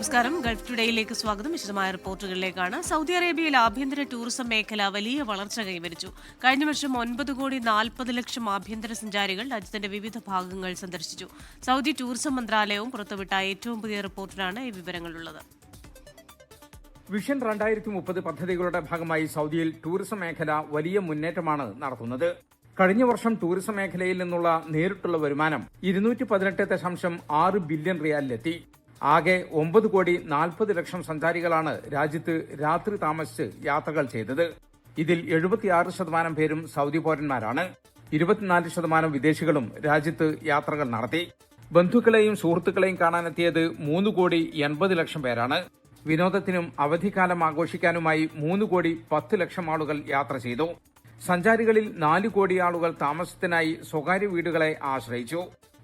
നമസ്കാരം. ഗൾഫ് ടുഡേയിലേക്ക് സ്വാഗതം. വിശദമായ റിപ്പോർട്ടുകളിലേക്കാണ്. സൗദി അറേബ്യയിൽ ആഭ്യന്തര ടൂറിസം മേഖല വലിയ വളർച്ച കൈവരിച്ചു. കഴിഞ്ഞ വർഷം 9,40,00,000 ആഭ്യന്തര സഞ്ചാരികൾ രാജ്യത്തിന്റെ വിവിധ ഭാഗങ്ങൾ സന്ദർശിച്ചു. സൗദി ടൂറിസം മന്ത്രാലയവും പുറത്തുവിട്ട ഏറ്റവും പുതിയ റിപ്പോർട്ടിലാണ് ഈ വിവരങ്ങളുള്ളത്. വിഷൻ 2030 പദ്ധതികളുടെ ഭാഗമായി സൗദിയിൽ ടൂറിസം മേഖല വലിയ മുന്നേറ്റമാണ് നടത്തുന്നത്. കഴിഞ്ഞ വർഷം ടൂറിസം മേഖലയിൽ നിന്നുള്ള നേരിട്ടുള്ള വരുമാനം 218.6 ബില്യൺ റിയാലിലെത്തി. ആകെ 9,40,00,000 സഞ്ചാരികളാണ് രാജ്യത്ത് രാത്രി താമസിച്ച് യാത്രകൾ ചെയ്തത്. ഇതിൽ 76% പേരും സൗദി പൌരന്മാരാണ്. 24% വിദേശികളും രാജ്യത്ത് യാത്രകൾ നടത്തി. ബന്ധുക്കളെയും സുഹൃത്തുക്കളെയും കാണാനെത്തിയത് 3,80,00,000 പേരാണ്. വിനോദത്തിനും അവധിക്കാലം ആഘോഷിക്കാനുമായി 3,10,00,000 ആളുകൾ യാത്ര ചെയ്തു. സഞ്ചാരികളിൽ 4 കോടി ആളുകൾ താമസത്തിനായി സ്വകാര്യ വീടുകളെ ആശ്രയിച്ചു.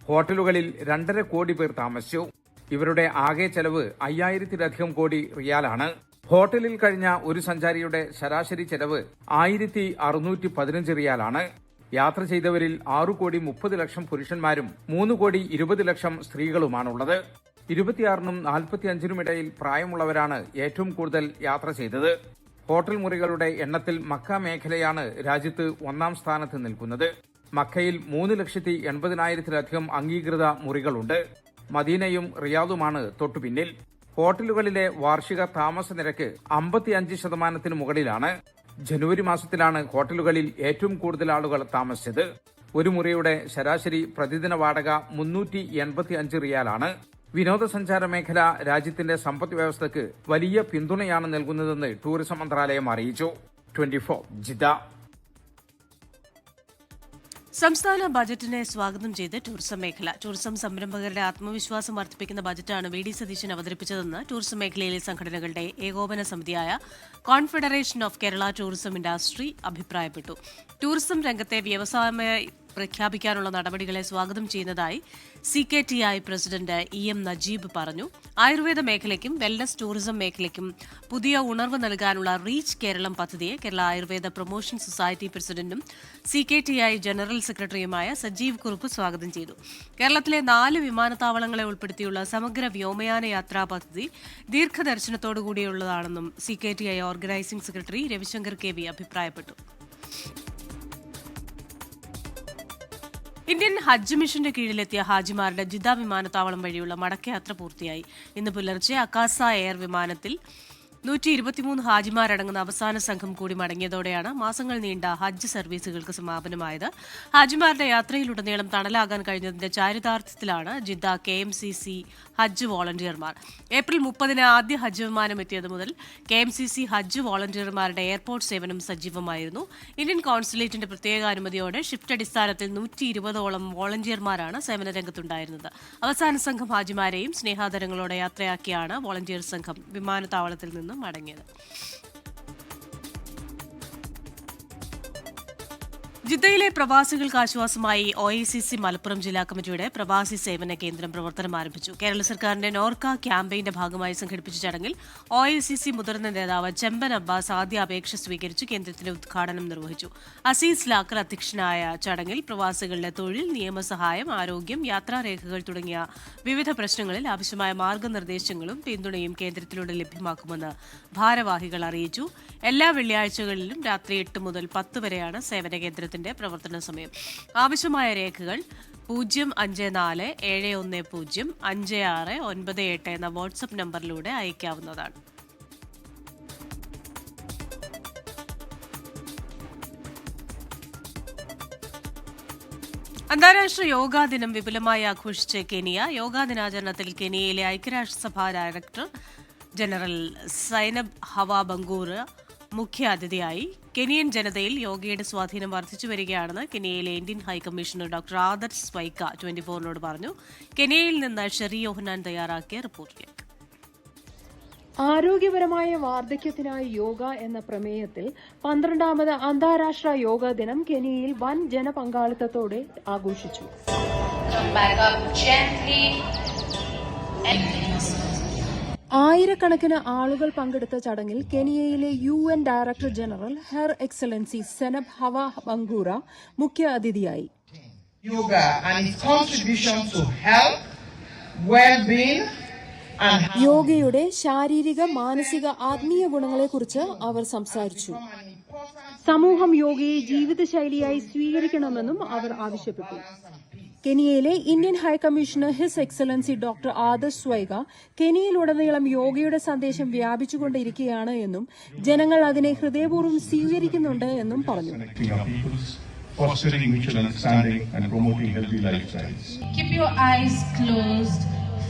ഹോട്ടലുകളിൽ 2.5 കോടി പേർ താമസിച്ചു. ഇവരുടെ ആകെ ചെലവ് 5,000-ലധികം കോടി റിയാലാണ്. ഹോട്ടലിൽ കഴിഞ്ഞ ഒരു സഞ്ചാരിയുടെ ശരാശരി ചെലവ് 1,615 റിയാലാണ്. യാത്ര ചെയ്തവരിൽ 6,30,00,000 പുരുഷന്മാരും 3,20,00,000 സ്ത്രീകളുമാണുള്ളത്. 26-നും 45-നും ഇടയിൽ പ്രായമുള്ളവരാണ് ഏറ്റവും കൂടുതൽ യാത്ര ചെയ്തത്. ഹോട്ടൽ മുറികളുടെ എണ്ണത്തിൽ മക്ക മേഖലയാണ് രാജ്യത്ത് 1ാം സ്ഥാനത്ത് നിൽക്കുന്നത്. മക്കയിൽ 3,80,000-ലധികം അംഗീകൃത മുറികളുണ്ട്. മദീനയും റിയാദുമാണ് തൊട്ടുപിന്നിൽ. ഹോട്ടലുകളിലെ വാർഷിക താമസ നിരക്ക് 55% മുകളിലാണ്. ജനുവരി മാസത്തിലാണ് ഹോട്ടലുകളിൽ ഏറ്റവും കൂടുതൽ ആളുകൾ താമസിച്ചത്. ഒരു മുറിയുടെ ശരാശരി പ്രതിദിന വാടക 385 റിയാലാണ്. വിനോദസഞ്ചാര മേഖല രാജ്യത്തിന്റെ സമ്പദ് വ്യവസ്ഥയ്ക്ക് വലിയ പിന്തുണയാണ് നൽകുന്നതെന്ന് ടൂറിസം മന്ത്രാലയം അറിയിച്ചു. 24 ജിദ്ദ. സംസ്ഥാന ബജറ്റിനെ സ്വാഗതം ചെയ്ത് ടൂറിസം മേഖല. ടൂറിസം സംരംഭകരുടെ ആത്മവിശ്വാസം വർദ്ധിപ്പിക്കുന്ന ബജറ്റാണ് വി.ഡി. സതീശൻ അവതരിപ്പിച്ചതെന്ന് ടൂറിസം മേഖലയിലെ സംഘടനകളുടെ ഏകോപന സമിതിയായ confederation of Kerala tourism industry അഭിപ്രായപ്പെട്ടു. ടൂറിസം രംഗത്തെ വ്യവസായമായി പ്രഖ്യാപിക്കാനുള്ള നടപടികളെ സ്വാഗതം ചെയ്യുന്നതായി CKTI പ്രസിഡന്റ് EM നജീബ് പറഞ്ഞു. ആയുർവേദ മേഖലയ്ക്കും വെൽനസ് ടൂറിസം മേഖലയ്ക്കും പുതിയ ഉണർവ് നൽകാനുള്ള റീച്ച് കേരളം പദ്ധതിയെ കേരള ആയുർവേദ പ്രൊമോഷൻ സൊസൈറ്റി പ്രസിഡന്റും CKTI ജനറൽ സെക്രട്ടറിയുമായ സജീവ് കുറുപ്പ് സ്വാഗതം ചെയ്തു. കേരളത്തിലെ 4 വിമാനത്താവളങ്ങളെ ഉൾപ്പെടുത്തിയുള്ള സമഗ്ര വ്യോമയാന യാത്രാ പദ്ധതി ദീർഘദർശനത്തോടുകൂടിയുള്ളതാണെന്നും CKTI organising secretary Ravishankar KV അഭിപ്രായപ്പെട്ടു. ഇന്ത്യൻ ഹജ്ജ് മിഷന്റെ കീഴിലെത്തിയ ഹാജിമാരുടെ ജിദ്ദ വിമാനത്താവളം വഴിയുള്ള മടക്കയാത്ര പൂർത്തിയായി. ഇന്ന് പുലർച്ചെ അക്കാസ എയർ വിമാനത്തിൽ 123 ഹാജിമാരടങ്ങുന്ന അവസാന സംഘം കൂടി മടങ്ങിയതോടെയാണ് മാസങ്ങൾ നീണ്ട ഹജ്ജ് സർവീസുകൾക്ക് സമാപനമായത്. ഹാജിമാരുടെ യാത്രയിലുടനീളം തണലാകാൻ കഴിഞ്ഞതിന്റെ ചാരിതാർത്ഥ്യത്തിലാണ് ജിദ്ദ KMCC ഹജ്ജ് വോളണ്ടിയർമാർ. ഏപ്രിൽ 30-ന് ആദ്യ ഹജ്ജ് വിമാനം എത്തിയത് മുതൽ KMCC ഹജ്ജ് വോളണ്ടിയർമാരുടെ എയർപോർട്ട് സേവനം സജീവമായിരുന്നു. ഇന്ത്യൻ കോൺസുലേറ്റിന്റെ പ്രത്യേക അനുമതിയോടെ ഷിഫ്റ്റ് അടിസ്ഥാനത്തിൽ 120ഓളം വോളണ്ടിയർമാരാണ് സേവന രംഗത്തുണ്ടായിരുന്നത്. അവസാന സംഘം ഹാജിമാരെയും സ്നേഹാദരങ്ങളോടെ യാത്രയാക്കിയാണ് വോളണ്ടിയർ സംഘം വിമാനത്താവളത്തിൽ നിന്ന് മടങ്ങിയത്. ജിദ്ദയിലെ പ്രവാസികൾക്ക് ആശ്വാസമായി OICC മലപ്പുറം ജില്ലാ കമ്മിറ്റിയുടെ പ്രവാസി സേവന കേന്ദ്രം പ്രവർത്തനം ആരംഭിച്ചു. കേരള സർക്കാരിന്റെ നോർക്ക ക്യാമ്പയിന്റെ ഭാഗമായി സംഘടിപ്പിച്ച ചടങ്ങിൽ OICC മുതിർന്ന നേതാവ് ചെമ്പൻ അബ്ബാസ് ആദ്യ അപേക്ഷ സ്വീകരിച്ച് കേന്ദ്രത്തിന്റെ ഉദ്ഘാടനം നിർവഹിച്ചു. അസീസ് ലാക്കർ അധ്യക്ഷനായ ചടങ്ങിൽ പ്രവാസികളുടെ തൊഴിൽ, നിയമസഹായം, ആരോഗ്യം, യാത്രാരേഖകൾ തുടങ്ങിയ വിവിധ പ്രശ്നങ്ങളിൽ ആവശ്യമായ മാർഗനിർദ്ദേശങ്ങളും പിന്തുണയും കേന്ദ്രത്തിലൂടെ ലഭ്യമാക്കുമെന്ന് ഭാരവാഹികൾ അറിയിച്ചു. എല്ലാ വെള്ളിയാഴ്ചകളിലും രാത്രി 8 മുതൽ 10 വരെയാണ് സേവന കേന്ദ്രത്തിന്റെ പ്രവർത്തന സമയം. ആവശ്യമായ രേഖകൾ 054-710-5698 എന്ന വാട്സ്ആപ്പ് നമ്പറിലൂടെ അയക്കാവുന്നതാണ്. അന്താരാഷ്ട്ര യോഗാ ദിനം വിപുലമായി ആഘോഷിച്ച് കെനിയ. യോഗാ ദിനാചരണത്തിൽ കെനിയയിലെ ഐക്യരാഷ്ട്രസഭാ director general Zainab Hawa Bangura മുഖ്യ അതിഥിയായി. കെനിയൻ ജനതയിൽ യോഗയുടെ സ്വാധീനം വർദ്ധിച്ചു വരികയാണെന്ന് കെനിയയിലെ Indian high commissioner doctor Adarsh Swaika 24നോട് പറഞ്ഞു. കെനിയയിൽ നിന്ന് ഷെറി യോഹനാൻ തയ്യാറാക്കിയ റിപ്പോർട്ടിലേക്ക്. ആരോഗ്യപരമായ വാർദ്ധക്യത്തിനായി യോഗ എന്ന പ്രമേയത്തിൽ 12ാമത് അന്താരാഷ്ട്ര യോഗാ ദിനം കെനിയയിൽ വൻ ജനപങ്കാളിത്തത്തോടെ ആഘോഷിച്ചു. ആയിരക്കണക്കിന് ആളുകൾ പങ്കെടുത്ത ചടങ്ങിൽ കെനിയയിലെ UN director general her excellency Zainab Hawa Bangura മുഖ്യ അതിഥിയായി. Yoga and its contribution to health, well-being, യോഗയുടെ ശാരീരിക, മാനസിക, ആത്മീയ ഗുണങ്ങളെക്കുറിച്ച് അവർ സംസാരിച്ചു. സമൂഹം യോഗയെ ജീവിതശൈലിയായി സ്വീകരിക്കണമെന്നും അവർ ആവശ്യപ്പെട്ടു. കെനിയയിലെ Indian high commissioner his excellency doctor Adarsh Swaika കെനിയയിലുടനീളം യോഗയുടെ സന്ദേശം വ്യാപിച്ചുകൊണ്ടിരിക്കുകയാണ് എന്നും ജനങ്ങൾ അതിനെ ഹൃദയപൂർവ്വം സ്വീകരിക്കുന്നുണ്ട് എന്നും പറഞ്ഞു. Fostering mutual understanding and promoting healthy lifestyles. Keep your eyes closed.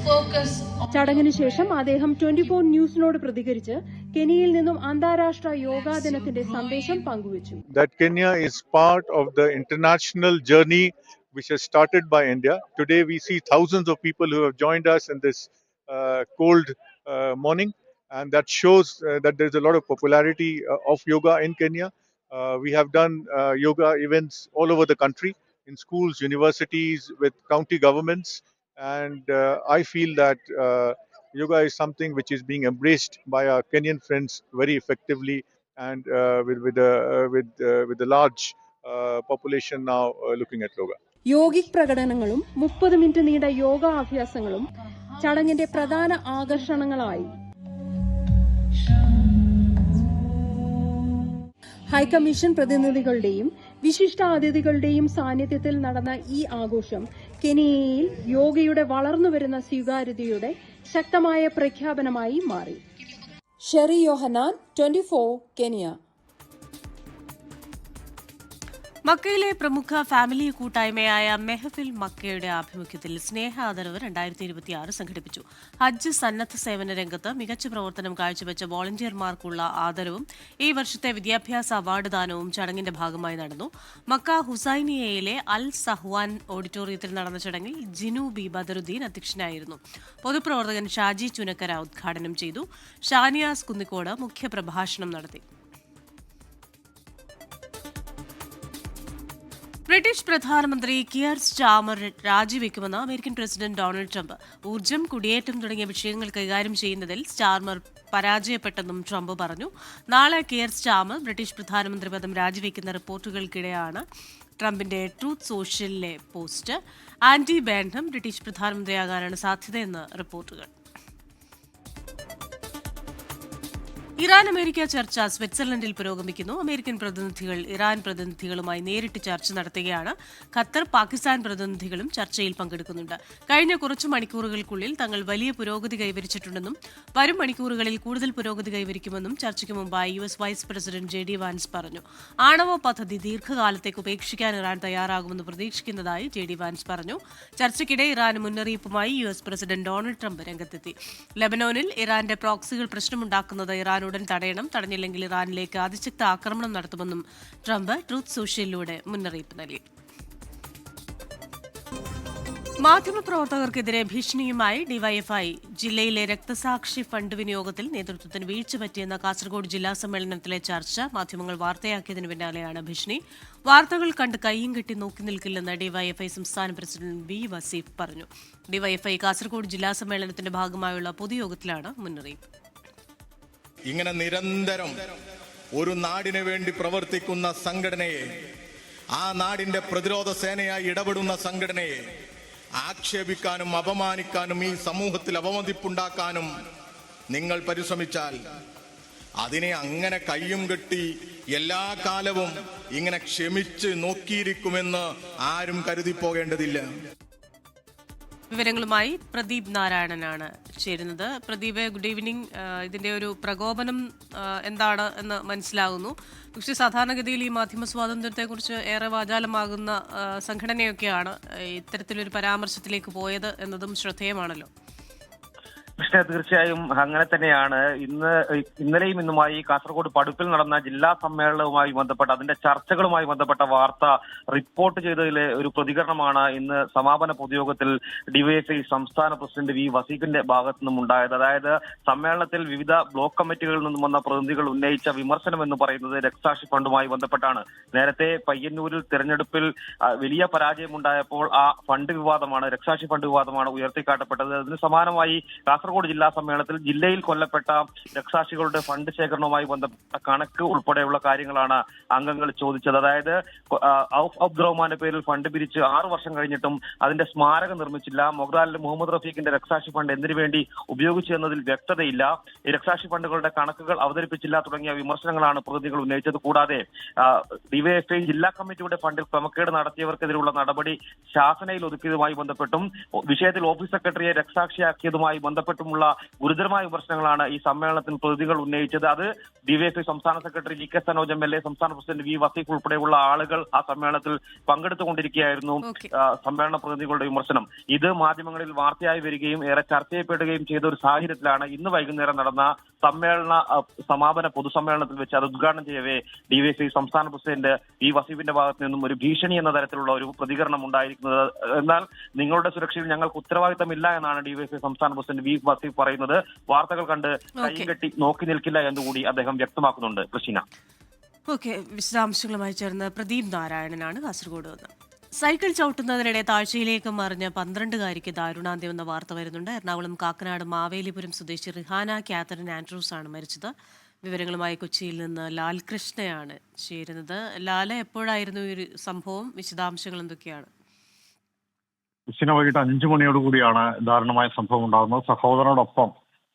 Focus on ചടങ്ങിന് ശേഷം അദ്ദേഹം 24 ന്യൂസിനോട് പ്രതികരിച്ച് കെനിയയിൽ നിന്നും അന്താരാഷ്ട്ര യോഗാ ദിനത്തിന്റെ സന്ദേശം പങ്കുവച്ചു. That Kenya is part of the international journey which has started by India. Today we see thousands of people who have joined us in this cold morning, and that shows that there is a lot of popularity of yoga in Kenya. We have done yoga events all over the country, in schools, universities, with county governments, and I feel that yoga is something which is being embraced by our Kenyan friends very effectively, and with a large population now looking at yoga. Yogic പ്രകടനങ്ങളും 30 minute നീണ്ട യോഗ അഭ്യാസങ്ങളും ചടങ്ങിന്റെ പ്രധാന ആകർഷണങ്ങളായി. High commission പ്രതിനിധികളുടെയും വിശിഷ്ടാതിഥികളുടെയും സാന്നിധ്യത്തിൽ നടന്ന ഈ ആഘോഷം കെനിയയിൽ യോഗയുടെ വളർന്നുവരുന്ന സ്വീകാര്യതയുടെ ശക്തമായ പ്രഖ്യാപനമായി മാറി. ഷെറി യോഹന്നാൻ, 24 കെനിയ. മക്കയിലെ പ്രമുഖ ഫാമിലി കൂട്ടായ്മയായ മെഹഫിൽ മക്കയുടെ ആഭിമുഖ്യത്തിൽ സ്നേഹ ആദരവ് 2026 സംഘടിപ്പിച്ചു. ഹജ്ജ് സന്നദ്ധ സേവന രംഗത്ത് മികച്ച പ്രവർത്തനം കാഴ്ചവെച്ച വോളണ്ടിയർമാർക്കുള്ള ആദരവും ഈ വർഷത്തെ വിദ്യാഭ്യാസ അവാർഡ് ദാനവും ചടങ്ങിന്റെ ഭാഗമായി നടന്നു. മക്ക ഹുസൈനിയയിലെ അൽ സഹ്വാൻ ഓഡിറ്റോറിയത്തിൽ നടന്ന ചടങ്ങിൽ ജിനു ബി ബദറുദ്ദീൻ അധ്യക്ഷനായിരുന്നു. പൊതുപ്രവർത്തകൻ ഷാജി ചുനക്കര ഉദ്ഘാടനം ചെയ്തു. ഷാനിയാസ് കുന്നിക്കോട് മുഖ്യപ്രഭാഷണം നടത്തി. ബ്രിട്ടീഷ് പ്രധാനമന്ത്രി കിയർ സ്റ്റാമർ രാജിവെക്കുമെന്ന് അമേരിക്കൻ പ്രസിഡന്റ് ഡൊണാൾഡ് ട്രംപ്. ഊർജ്ജം, കുടിയേറ്റം തുടങ്ങിയ വിഷയങ്ങൾ കൈകാര്യം ചെയ്യുന്നതിൽ സ്റ്റാമർ പരാജയപ്പെട്ടെന്നും ട്രംപ് പറഞ്ഞു. നാളെ കിയർ സ്റ്റാമർ ബ്രിട്ടീഷ് പ്രധാനമന്ത്രി പദം രാജിവെക്കുന്ന റിപ്പോർട്ടുകൾക്കിടെയാണ് ട്രംപിന്റെ ട്രൂത്ത് സോഷ്യലിലെ പോസ്റ്റ്. ആൻഡി ബേൺഹം ബ്രിട്ടീഷ് പ്രധാനമന്ത്രിയാകാനാണ് സാധ്യതയെന്ന് റിപ്പോർട്ടുകൾ. ഇറാൻ അമേരിക്ക ചർച്ച സ്വിറ്റ്സർലൻഡിൽ പുരോഗമിക്കുന്നു. അമേരിക്കൻ പ്രതിനിധികൾ ഇറാൻ പ്രതിനിധികളുമായി നേരിട്ട് ചർച്ച നടത്തുകയാണ്. ഖത്തർ, പാകിസ്ഥാൻ പ്രതിനിധികളും ചർച്ചയിൽ പങ്കെടുക്കുന്നുണ്ട്. കഴിഞ്ഞ കുറച്ചു മണിക്കൂറുകൾക്കുള്ളിൽ തങ്ങൾ വലിയ പുരോഗതി കൈവരിച്ചിട്ടുണ്ടെന്നും വരും മണിക്കൂറുകളിൽ കൂടുതൽ പുരോഗതി കൈവരിക്കുമെന്നും ചർച്ചയ്ക്ക് മുമ്പായി US vice president JD Vance പറഞ്ഞു. ആണവ പദ്ധതി ദീർഘകാലത്തേക്ക് ഉപേക്ഷിക്കാൻ ഇറാൻ തയ്യാറാകുമെന്ന് പ്രതീക്ഷിക്കുന്നതായി JD വാൻസ് പറഞ്ഞു. ചർച്ചയ്ക്കിടെ ഇറാന് മുന്നറിയിപ്പുമായി US പ്രസിഡന്റ് ഡൊണാൾഡ് ട്രംപ് രംഗത്തെത്തി. ലെബനോനിൽ ഇറാന്റെ പ്രോക്സികൾ പ്രശ്നമുണ്ടാക്കുന്നത് ഇറാൻ ഉടൻ തടയണം, തടഞ്ഞില്ലെങ്കിൽ ഇറാനിലേക്ക് അതിശക്ത ആക്രമണം നടത്തുമെന്നും ട്രംപ് ട്രൂത്ത് സോഷ്യലിലൂടെ മുന്നറിയിപ്പ് നൽകി. മാധ്യമപ്രവർത്തകർക്കെതിരെ ഭീഷണിയുമായി ഡിവൈഎഫ്ഐ. ജില്ലയിലെ രക്തസാക്ഷി ഫണ്ട് വിനിയോഗത്തിൽ നേതൃത്വത്തിന് വീഴ്ച പറ്റിയെന്ന കാസർഗോഡ് ജില്ലാ സമ്മേളനത്തിലെ ചർച്ച മാധ്യമങ്ങൾ വാർത്തയാക്കിയതിനു പിന്നാലെയാണ് ഭീഷണി. വാർത്തകൾ കണ്ട് കയ്യും കെട്ടി നോക്കി നിൽക്കില്ലെന്ന് ഡിവൈഎഫ്ഐ സംസ്ഥാന പ്രസിഡന്റ് B വസീഫ് പറഞ്ഞു. ഡിവൈഎഫ്ഐ കാസർഗോഡ് ജില്ലാ സമ്മേളനത്തിന്റെ ഭാഗമായുള്ള പൊതുയോഗത്തിലാണ് മുന്നറിയിപ്പ്. ഇങ്ങനെ നിരന്തരം ഒരു നാടിനു വേണ്ടി പ്രവർത്തിക്കുന്ന സംഘടനയെ, ആ നാടിന്റെ പ്രതിരോധ സേനയായി ഇടപെടുന്ന സംഘടനയെ ആക്ഷേപിക്കാനും അപമാനിക്കാനും ഈ സമൂഹത്തിൽ അവമതിപ്പുണ്ടാക്കാനും നിങ്ങൾ പരിശ്രമിച്ചാൽ അതിനെ അങ്ങനെ കയ്യും കെട്ടി എല്ലാ കാലവും ഇങ്ങനെ ക്ഷമിച്ച് നോക്കിയിരിക്കുമെന്ന് ആരും കരുതിപ്പോകേണ്ടതില്ല. വിവരങ്ങളുമായി പ്രദീപ് നാരായണനാണ് ചേരുന്നത്. Pradeep, good evening. ഇതിന്റെ ഒരു പ്രകോപനം എന്താണ് എന്ന് മനസ്സിലാകുന്നു. പക്ഷേ സാധാരണഗതിയിൽ ഈ മാധ്യമ സ്വാതന്ത്ര്യത്തെക്കുറിച്ച് ഏറെ വാചാലമാകുന്ന സംഘടനയൊക്കെയാണ് ഇത്തരത്തിലൊരു പരാമർശത്തിലേക്ക് പോയത് എന്നതും ശ്രദ്ധേയമാണല്ലോ. കൃഷ്ണ, തീർച്ചയായും അങ്ങനെ തന്നെയാണ്. ഇന്നലെയും ഇന്നുമായി കാസർഗോഡ് പടുപ്പിൽ നടന്ന ജില്ലാ സമ്മേളനവുമായി ബന്ധപ്പെട്ട അതിന്റെ ചർച്ചകളുമായി ബന്ധപ്പെട്ട വാർത്ത റിപ്പോർട്ട് ചെയ്തതിലെ ഒരു പ്രതികരണമാണ് ഇന്ന് സമാപന പൊതുയോഗത്തിൽ ഡിവൈഎഫ്ഐ സംസ്ഥാന പ്രസിഡന്റ് V വസീഫിന്റെ ഭാഗത്തു നിന്നും ഉണ്ടായത്. അതായത് സമ്മേളനത്തിൽ വിവിധ ബ്ലോക്ക് കമ്മിറ്റികളിൽ നിന്നും വന്ന പ്രതിനിധികൾ ഉന്നയിച്ച വിമർശനം എന്ന് പറയുന്നത് രക്തസാക്ഷി ഫണ്ടുമായി ബന്ധപ്പെട്ടാണ്. നേരത്തെ പയ്യന്നൂരിൽ തെരഞ്ഞെടുപ്പിൽ വലിയ പരാജയമുണ്ടായപ്പോൾ ആ ഫണ്ട് വിവാദമാണ്, രക്തസാക്ഷി ഫണ്ട് വിവാദമാണ് ഉയർത്തിക്കാട്ടപ്പെട്ടത്. അതിന് സമാനമായി കാസർഗോഡ് കാസർഗോഡ് ജില്ലാ സമ്മേളനത്തിൽ ജില്ലയിൽ കൊല്ലപ്പെട്ട രക്തസാക്ഷികളുടെ ഫണ്ട് ശേഖരണവുമായി ബന്ധപ്പെട്ട കണക്ക് ഉൾപ്പെടെയുള്ള കാര്യങ്ങളാണ് അംഗങ്ങൾ ചോദിച്ചത്. അതായത് അബ്ദുറഹ്മാന്റെ പേരിൽ ഫണ്ട് പിരിച്ച് 6 വർഷം കഴിഞ്ഞിട്ടും അതിന്റെ സ്മാരകം നിർമ്മിച്ചില്ല. മൊഗ്രാലിലെ മുഹമ്മദ് റഫീഖിന്റെ രക്തസാക്ഷി ഫണ്ട് എന്തിനു വേണ്ടി ഉപയോഗിച്ചു എന്നതിൽ വ്യക്തതയില്ല. ഈ രക്തസാക്ഷി ഫണ്ടുകളുടെ കണക്കുകൾ അവതരിപ്പിച്ചില്ല തുടങ്ങിയ വിമർശനങ്ങളാണ് പ്രതിനിധികൾ ഉന്നയിച്ചത്. കൂടാതെ ഡിവൈഎഫ്ഐ ജില്ലാ കമ്മിറ്റിയുടെ ഫണ്ടിൽ ക്രമക്കേട് നടത്തിയവർക്കെതിരെയുള്ള നടപടി ശാസനയിൽ ഒതുക്കിയതുമായി ബന്ധപ്പെട്ടും വിഷയത്തിൽ ഓഫീസ് സെക്രട്ടറിയെ രക്തസാക്ഷിയാക്കിയതുമായി ബന്ധപ്പെട്ടുമുള്ള ഗുരുതരമായ വിമർശനങ്ങളാണ് ഈ സമ്മേളനത്തിൽ പ്രതിനിധികൾ ഉന്നയിച്ചത്. അത് ഡിവൈഎഫ്ഐ സംസ്ഥാന secretary G K Sanoj M L A, സംസ്ഥാന പ്രസിഡന്റ് വി വസീഫ് ഉൾപ്പെടെയുള്ള ആളുകൾ ആ സമ്മേളനത്തിൽ പങ്കെടുത്തുകൊണ്ടിരിക്കുകയായിരുന്നു. സമ്മേളന പ്രതിനിധികളുടെ വിമർശനം ഇത് മാധ്യമങ്ങളിൽ വാർത്തയായി വരികയും ഏറെ ചർച്ച ചെയ്യപ്പെടുകയും ചെയ്ത ഒരു സാഹചര്യത്തിലാണ് ഇന്ന് വൈകുന്നേരം നടന്ന സമ്മേളന സമാപന പൊതുസമ്മേളനത്തിൽ വെച്ച് അത് ഉദ്ഘാടനം ചെയ്യവേ ഡിവൈഎഫ്ഐ സംസ്ഥാന പ്രസിഡന്റ് വി വസീഫിന്റെ ഭാഗത്ത് നിന്നും ഒരു ഭീഷണി എന്ന തരത്തിലുള്ള ഒരു പ്രതികരണം ഉണ്ടായിരിക്കുന്നത്. എന്നാൽ നിങ്ങളുടെ സുരക്ഷയിൽ ഞങ്ങൾക്ക് ഉത്തരവാദിത്തമില്ല എന്നാണ് ഡിവൈഎഫ്ഐ സംസ്ഥാന പ്രസിഡന്റ് വി വസീഫ് പറയുന്നത്. വാർത്തകൾ കണ്ട് കൈയും കെട്ടി നോക്കി നിൽക്കില്ല എന്നുകൂടി അദ്ദേഹം വ്യക്തമാക്കുന്നുണ്ട്. കൃഷ്ണ. ഓക്കെ, വിശദാംശങ്ങളുമായി ചേർന്ന് പ്രദീപ് നാരായണനാണ് കാസർഗോഡ് നിന്ന്. സൈക്കിൾ ചവിട്ടുന്നതിനിടെ താഴ്ചയിലേക്ക് മറിഞ്ഞ 12-കാരിക്ക് ദാരുണാന്ത്യം എന്ന വാർത്ത വരുന്നുണ്ട്. എറണാകുളം കാക്കനാട് മാവേലിപുരം സ്വദേശി റിഹാന കാത്തറിൻ ആൻഡ്രൂസ് ആണ് മരിച്ചത്. വിവരങ്ങളുമായി കൊച്ചിയിൽ നിന്ന് ലാൽകൃഷ്ണയാണ് ചേരുന്നത്. ലാല, എപ്പോഴായിരുന്നു ഈ സംഭവം? വിശദാംശങ്ങൾ എന്തൊക്കെയാണ്? വൈകിട്ട് 5 മണിയോടുകൂടിയാണ് ദാരുണമായ സംഭവം ഉണ്ടാകുന്നത്. സഹോദരനോടൊപ്പം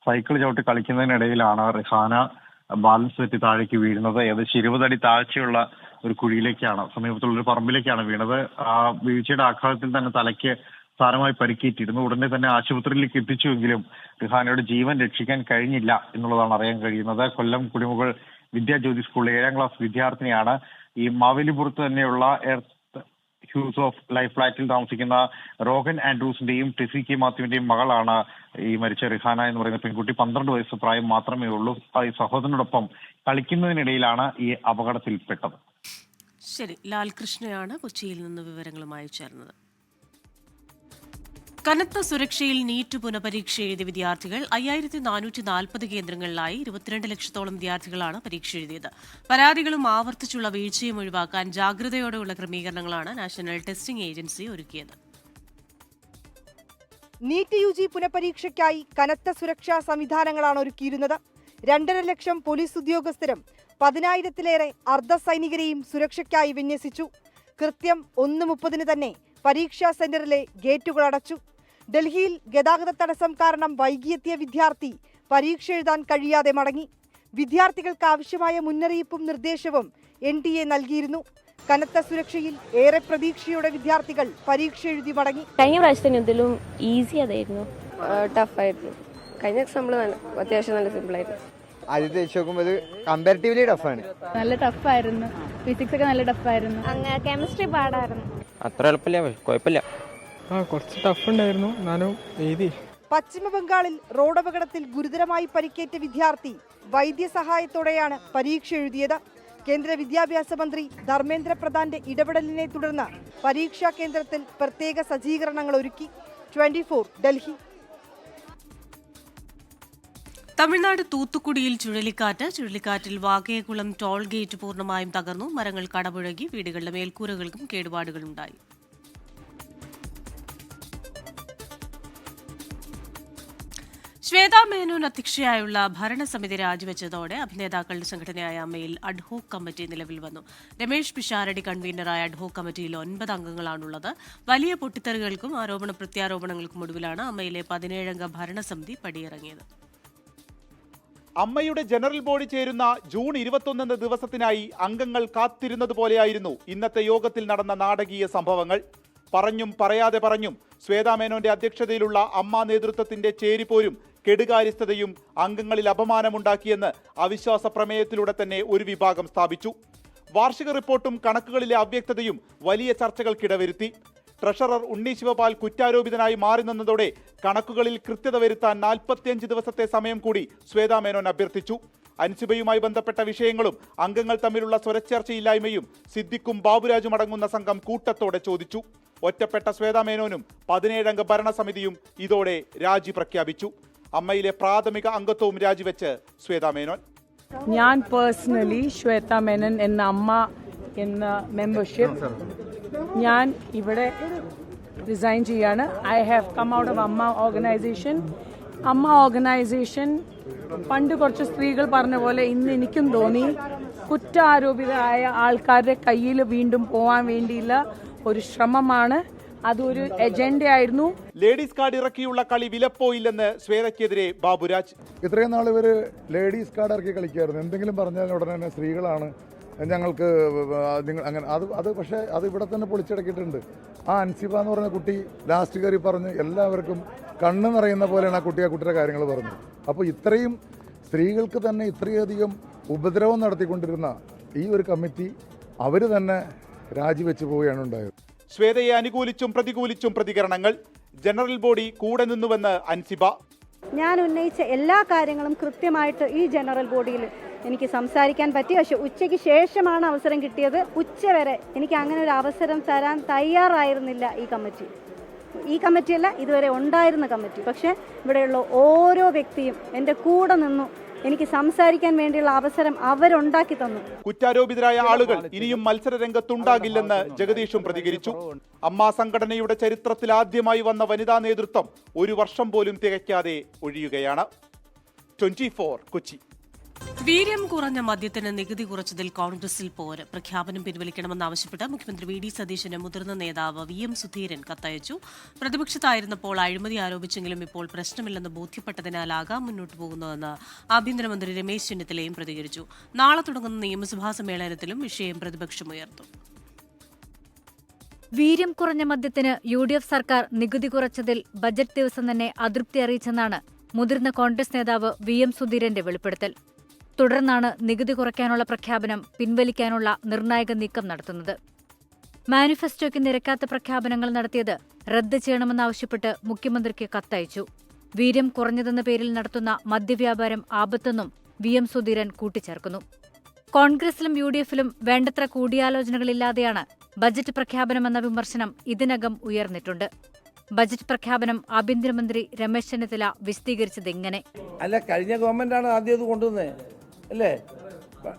സൈക്കിൾ ചവിട്ടി കളിക്കുന്നതിനിടയിലാണ് റിഹാന ബാലൻസ് തെറ്റി താഴേക്ക് വീഴുന്നത്. ഏകദേശം 20 അടി താഴ്ചയുള്ള ഒരു കുഴിയിലേക്കാണ്, സമീപത്തുള്ള ഒരു പറമ്പിലേക്കാണ് വീണത്. ആ വീഴ്ചയുടെ ആഘാതത്തിൽ തന്നെ തലയ്ക്ക് സാരമായി പരിക്കേറ്റിരുന്നു. ഉടനെ തന്നെ ആശുപത്രിയിലേക്ക് എത്തിച്ചുവെങ്കിലും റിഹാനയുടെ ജീവൻ രക്ഷിക്കാൻ കഴിഞ്ഞില്ല എന്നുള്ളതാണ് അറിയാൻ കഴിയുന്നത്. കൊല്ലം കുടിമുകൾ വിദ്യാജ്യോതി സ്കൂളിലെ 7ാം ക്ലാസ് വിദ്യാർത്ഥിനിയാണ്. ഈ മാവേലിപുരത്ത് തന്നെയുള്ള ഹ്യൂസ് ഓഫ് ലൈഫ് ഫ്ലാറ്റിൽ താമസിക്കുന്ന റോഹൻ ആൻഡ്രൂസിന്റെയും ടെസി കെ മാത്യുവിന്റെയും മകളാണ് ഈ മരിച്ച റിഹാന എന്ന് പറയുന്ന പെൺകുട്ടി. 12 വയസ്സ് പ്രായം മാത്രമേ ഉള്ളൂ. ഈ സഹോദരനോടൊപ്പം കളിക്കുന്നതിനിടയിലാണ് ഈ അപകടത്തിൽപ്പെട്ടത്. ശരി, ലാൽകൃഷ്ണയാണ് കൊച്ചിയിൽ നിന്ന് വിവരങ്ങളുമായി ചേർന്നത്. കനത്ത സുരക്ഷയിൽ നീറ്റ് പുനഃപരീക്ഷ എഴുതിയ വിദ്യാർത്ഥികൾ 5440 കേന്ദ്രങ്ങളിലായി 22 ലക്ഷത്തോളം വിദ്യാർത്ഥികളാണ് പരീക്ഷ എഴുതിയത്. പരാതികളും ആവർത്തിച്ചുള്ള വീഴ്ചയും ഒഴിവാക്കാൻ ജാഗ്രതയോടെയുള്ള ക്രമീകരണങ്ങളാണ് നാഷണൽ ടെസ്റ്റിംഗ് ഏജൻസി ഒരുക്കിയത്. നീറ്റ് യുജി പുനഃപരീക്ഷയ്ക്കായി കനത്ത സുരക്ഷാ സംവിധാനങ്ങളാണ് ഒരുക്കിയിരുന്നത്. 2.5 ലക്ഷം പോലീസ് ഉദ്യോഗസ്ഥരും 10,000-ലേറെ അർദ്ധസൈനികരെയും സുരക്ഷയ്ക്കായി വിന്യസിച്ചു. കൃത്യം 1:30 തന്നെ പരീക്ഷാ സെന്ററിലെ ഗേറ്റുകൾ അടച്ചു. ഡൽഹിയിൽ ഗതാഗത തടസ്സം കാരണം വൈകിയെത്തിയ വിദ്യാർത്ഥി പരീക്ഷ എഴുതാൻ കഴിയാതെ മടങ്ങി. വിദ്യാർത്ഥികൾക്ക് ആവശ്യമായ മുന്നറിയിപ്പും നിർദ്ദേശവും NTA നൽകിയിരുന്നു. കനത്ത സുരക്ഷയിൽ ഏറെ പ്രതീക്ഷയോടെ വിദ്യാർത്ഥികൾ പരീക്ഷ എഴുതി മടങ്ങി. കഴിഞ്ഞ പ്രാവശ്യത്തിനും ഈസി അതായിരുന്നു, ടഫായിരുന്നു. കഴിഞ്ഞ എക്സാമ്പിൾ അത്യാവശ്യം നല്ല സിമ്പിൾ ആയിരുന്നു. ആദ്യത്തെ വെച്ച് നോക്കുമ്പോൾ കമ്പാരിറ്റീവ്ലി ടഫാണ്. നല്ല ടഫായിരുന്നു. ഫിസിക്സ് ഒക്കെ നല്ല ടഫായിരുന്നു. കെമിസ്ട്രി പാടായിരുന്നു. അത്ര എളുപ്പമില്ല, കുഴപ്പമില്ല. കുറച്ച് ടഫ് ഉണ്ടായിരുന്നു, ഞാനും എഴുതി. പശ്ചിമ ബംഗാളിൽ റോഡപകടത്തിൽ ഗുരുതരമായി പരിക്കേറ്റ വിദ്യാർത്ഥി വൈദ്യസഹായത്തോടെയാണ് പരീക്ഷ എഴുതിയത്. കേന്ദ്ര വിദ്യാഭ്യാസ മന്ത്രി ധർമ്മേന്ദ്ര പ്രധാന്റെ ഇടപെടലിനെ തുടർന്ന് പരീക്ഷാ കേന്ദ്രത്തിൽ പ്രത്യേക സജ്ജീകരണങ്ങൾ ഒരുക്കി. 24 ഡൽഹി. തമിഴ്നാട് തൂത്തുക്കുടിയിൽ ചുഴലിക്കാറ്റിൽ വാകേകുളം ടോൾ ഗേറ്റ് പൂർണ്ണമായും തകർന്നു. മരങ്ങൾ കടപുഴകി, വീടുകളുടെ മേൽക്കൂരകൾക്കും കേടുപാടുകളുണ്ടായി. ശ്വേതാ മേനോൻ അധ്യക്ഷയായുള്ള ഭരണസമിതി രാജിവെച്ചതോടെ അഭിനേതാക്കളുടെ സംഘടനയായ അമ്മയിൽ അഡ്ഹോക് കമ്മിറ്റി നിലവിൽ വന്നു. രമേശ് പിഷാരടി കൺവീനറായ അഡ്ഹോക് കമ്മിറ്റിയിൽ 9 അംഗങ്ങളാണുള്ളത്. വലിയ പൊട്ടിത്തെറികൾക്കും ആരോപണ പ്രത്യാരോപണങ്ങൾക്കും ഒടുവിലാണ് അമ്മയിലെ 17-അംഗ ഭരണസമിതി പടിയിറങ്ങിയത്. അമ്മയുടെ ജനറൽ ബോഡി ചേരുന്ന ജൂൺ 21 ദിവസത്തിനായി അംഗങ്ങൾ കാത്തിരുന്നതുപോലെയായിരുന്നു ഇന്നത്തെ യോഗത്തിൽ നടന്ന നാടകീയ സംഭവങ്ങൾ. പറഞ്ഞും പറയാതെ പറഞ്ഞും ശ്വേതാ മേനോന്റെ അധ്യക്ഷതയിലുള്ള അമ്മ നേതൃത്വത്തിന്റെ ചേരിപ്പോരും കെടുകാര്യസ്ഥതയും അംഗങ്ങളിൽ അപമാനമുണ്ടാക്കിയെന്ന് അവിശ്വാസ പ്രമേയത്തിലൂടെ തന്നെ ഒരു വിഭാഗം സ്ഥാപിച്ചു. വാർഷിക റിപ്പോർട്ടും കണക്കുകളിലെ അവ്യക്തതയും വലിയ ചർച്ചകൾക്കിടവരുത്തി. ട്രഷറർ ഉണ്ണി ശിവപാൽ കുറ്റാരോപിതനായി മാറി നിന്നതോടെ കണക്കുകളിൽ കൃത്യത വരുത്താൻ 45 ദിവസത്തെ സമയം കൂടി ശ്വേതാ മേനോൻ അഭ്യർത്ഥിച്ചു. അൻസിബയുമായി ബന്ധപ്പെട്ട വിഷയങ്ങളും അംഗങ്ങൾ തമ്മിലുള്ള സ്വരച്ചേർച്ചയില്ലായ്മയും സിദ്ദിഖും ബാബുരാജും അടങ്ങുന്ന സംഘം കൂട്ടത്തോടെ ചോദിച്ചു. ഒറ്റപ്പെട്ട ശ്വേതാ മേനോനും 17-അംഗ ഭരണസമിതിയും ഇതോടെ രാജി പ്രഖ്യാപിച്ചു. അമ്മയിലെ പ്രാഥമിക അംഗത്വവും രാജിവെച്ച് ശ്വേതാ മേനോൻ. ഞാൻ പേഴ്സണലി ശ്വേതാ മേനോൻ എന്ന അമ്മ എന്ന മെമ്പർഷിപ്പ് ഞാൻ ഇവിടെ റിസൈൻ ചെയ്യാണ്. I have come out of Amma organisation Amma organisation പണ്ട് കുറച്ച് സ്ത്രീകൾ പറഞ്ഞ പോലെ ഇന്ന് എനിക്കും തോന്നി കുറ്റാരോപിതരായ ആൾക്കാരുടെ കയ്യിൽ വീണ്ടും പോകാൻ വേണ്ടിയുള്ള ഒരു ശ്രമമാണ്. അതൊരു എജൻഡയായിരുന്നു. ലേഡീസ് കാർഡ് ഇറക്കിയുള്ള കളി വിലപ്പോയില്ലെന്ന് ശ്വേതയ്ക്കെതിരെ ബാബുരാജ്. ഇത്രയും നാൾ ഇവർ ലേഡീസ് കാർഡ് ഇറക്കി കളിക്കായിരുന്നു. എന്തെങ്കിലും പറഞ്ഞാൽ ഉടനെ തന്നെ സ്ത്രീകളാണ് ഞങ്ങൾക്ക് അങ്ങനെ അത് പക്ഷേ അത് ഇവിടെ തന്നെ പൊളിച്ചടക്കിയിട്ടുണ്ട്. ആ അൻസിബ എന്ന് പറഞ്ഞ കുട്ടി ലാസ്റ്റ് കയറി പറഞ്ഞ് എല്ലാവർക്കും കണ്ണ് നിറയുന്ന പോലെയാണ് ആ കുട്ടിയുടെ കാര്യങ്ങൾ പറഞ്ഞത്. അപ്പോൾ ഇത്രയും സ്ത്രീകൾക്ക് തന്നെ ഇത്രയധികം ഉപദ്രവം നടത്തിക്കൊണ്ടിരുന്ന ഈ ഒരു കമ്മിറ്റി അവർ തന്നെ രാജിവെച്ച് പോവുകയാണ് ഉണ്ടായത്. ശ്വേതയെ അനുകൂലിച്ചും പ്രതികൂലിച്ചും പ്രതികരണങ്ങൾ. ജനറൽ ബോഡി കൂടെ നിന്നുവെന്ന് അൻസിബ. ഞാൻ ഉന്നയിച്ച എല്ലാ കാര്യങ്ങളും കൃത്യമായിട്ട് ഈ ജനറൽ ബോഡിയിൽ എനിക്ക് സംസാരിക്കാൻ പറ്റി. പക്ഷെ ഉച്ചയ്ക്ക് ശേഷമാണ് അവസരം കിട്ടിയത്. ഉച്ചവരെ എനിക്ക് അങ്ങനെ ഒരു അവസരം തരാൻ തയ്യാറായിരുന്നില്ല ഈ കമ്മിറ്റിയല്ല ഇതുവരെ ഉണ്ടായിരുന്ന കമ്മിറ്റി. പക്ഷേ ഇവിടെയുള്ള ഓരോ വ്യക്തിയും എൻ്റെ കൂടെ നിന്നു. എനിക്ക് സംസാരിക്കാൻ വേണ്ടിയുള്ള അവസരം അവരുണ്ടാക്കി തന്നു. കുറ്റാരോപിതരായ ആളുകൾ ഇനിയും മത്സര രംഗത്തുണ്ടാകില്ലെന്ന് ജഗദീഷും പ്രതികരിച്ചു. അമ്മ സംഘടനയുടെ ചരിത്രത്തിൽ ആദ്യമായി വന്ന വനിതാ നേതൃത്വം 1 വർഷം പോലും തികയ്ക്കാതെ ഒഴിയുകയാണ്. 24 കൊച്ചി. വീര്യം കുറഞ്ഞ മദ്യത്തിന് നികുതി കുറച്ചതിൽ കോൺഗ്രസിൽ പോര്. പ്രഖ്യാപനം പിൻവലിക്കണമെന്നാവശ്യപ്പെട്ട് മുഖ്യമന്ത്രി വി ഡി സതീശന് മുതിർന്ന നേതാവ് VM സുധീരൻ കത്തയച്ചു. പ്രതിപക്ഷത്തായിരുന്നപ്പോൾ അഴിമതി ആരോപിച്ചെങ്കിലും ഇപ്പോൾ പ്രശ്നമില്ലെന്ന് ബോധ്യപ്പെട്ടതിനാലാകാം മുന്നോട്ടു പോകുന്നതെന്ന് ആഭ്യന്തരമന്ത്രി രമേശ് ചെന്നിത്തലയും പ്രതികരിച്ചു. നാളെ തുടങ്ങുന്ന നിയമസഭാ സമ്മേളനത്തിലും വിഷയം പ്രതിപക്ഷമുയർത്തും. വീര്യം കുറഞ്ഞ മദ്യത്തിന് UDF സർക്കാർ നികുതി കുറച്ചതിൽ ബജറ്റ് ദിവസം തന്നെ അതൃപ്തി അറിയിച്ചെന്നാണ് മുതിർന്ന കോൺഗ്രസ് നേതാവ് VM സുധീരന്റെ വെളിപ്പെടുത്തൽ. തുടർന്നാണ് നികുതി കുറയ്ക്കാനുള്ള പ്രഖ്യാപനം പിൻവലിക്കാനുള്ള നിർണായക നീക്കം നടത്തുന്നത്. മാനിഫെസ്റ്റോയ്ക്ക് നിരക്കാത്ത പ്രഖ്യാപനങ്ങൾ നടത്തിയത് റദ്ദ് ചെയ്യണമെന്നാവശ്യപ്പെട്ട് മുഖ്യമന്ത്രിക്ക് കത്തയച്ചു. വീര്യം കുറഞ്ഞതെന്ന പേരിൽ നടത്തുന്ന മദ്യവ്യാപാരം ആപത്തെന്നും VM സുധീരൻ കൂട്ടിച്ചേർക്കുന്നു. കോൺഗ്രസിലും UDFിലും വേണ്ടത്ര കൂടിയാലോചനകളില്ലാതെയാണ് ബജറ്റ് പ്രഖ്യാപനമെന്ന വിമർശനം ഇതിനകം ഉയർന്നിട്ടുണ്ട്. ബജറ്റ് പ്രഖ്യാപനം ആഭ്യന്തരമന്ത്രി രമേശ് ചെന്നിത്തല വിശദീകരിച്ചതെങ്ങനെ? അല്ല, കഴിഞ്ഞ ഗവൺമെന്റാണ് ആദ്യം അത് കൊണ്ടുവന്നത് അല്ലേ?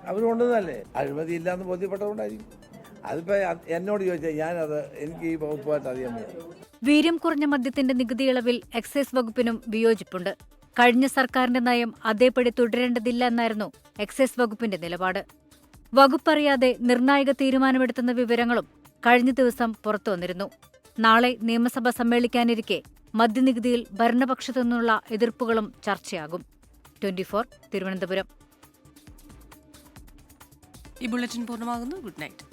അവർ കൊണ്ടുവന്നല്ലേ? അഴിമതി ഇല്ലാന്ന് ബോധ്യപ്പെട്ടതുകൊണ്ടായിരിക്കും. അതിപ്പോ എന്നോട് ചോദിച്ചാൽ എനിക്ക് ഈ വകുപ്പുമായിട്ട് അറിയാൻ പറ്റും. വീര്യം കുറഞ്ഞ മദ്യത്തിന്റെ നികുതി ഇളവിൽ എക്സൈസ് വകുപ്പിനും വിയോജിപ്പുണ്ട്. കഴിഞ്ഞ സർക്കാരിന്റെ നയം അതേപടി തുടരേണ്ടതില്ല എന്നായിരുന്നു എക്സൈസ് വകുപ്പിന്റെ നിലപാട്. വകുപ്പറിയാതെ നിർണായക തീരുമാനമെടുത്തുന്ന വിവരങ്ങളും കഴിഞ്ഞ ദിവസം പുറത്തുവന്നിരുന്നു. നാളെ നിയമസഭ സമ്മേളിക്കാനിരിക്കെ മദ്യനികുതിയിൽ ഭരണപക്ഷത്തു നിന്നുള്ള എതിർപ്പുകളും ചർച്ചയാകും. 24 തിരുവനന്തപുരം. ഈ ബുള്ളറ്റിൻ പൂർണ്ണമാകുന്നു. Good night.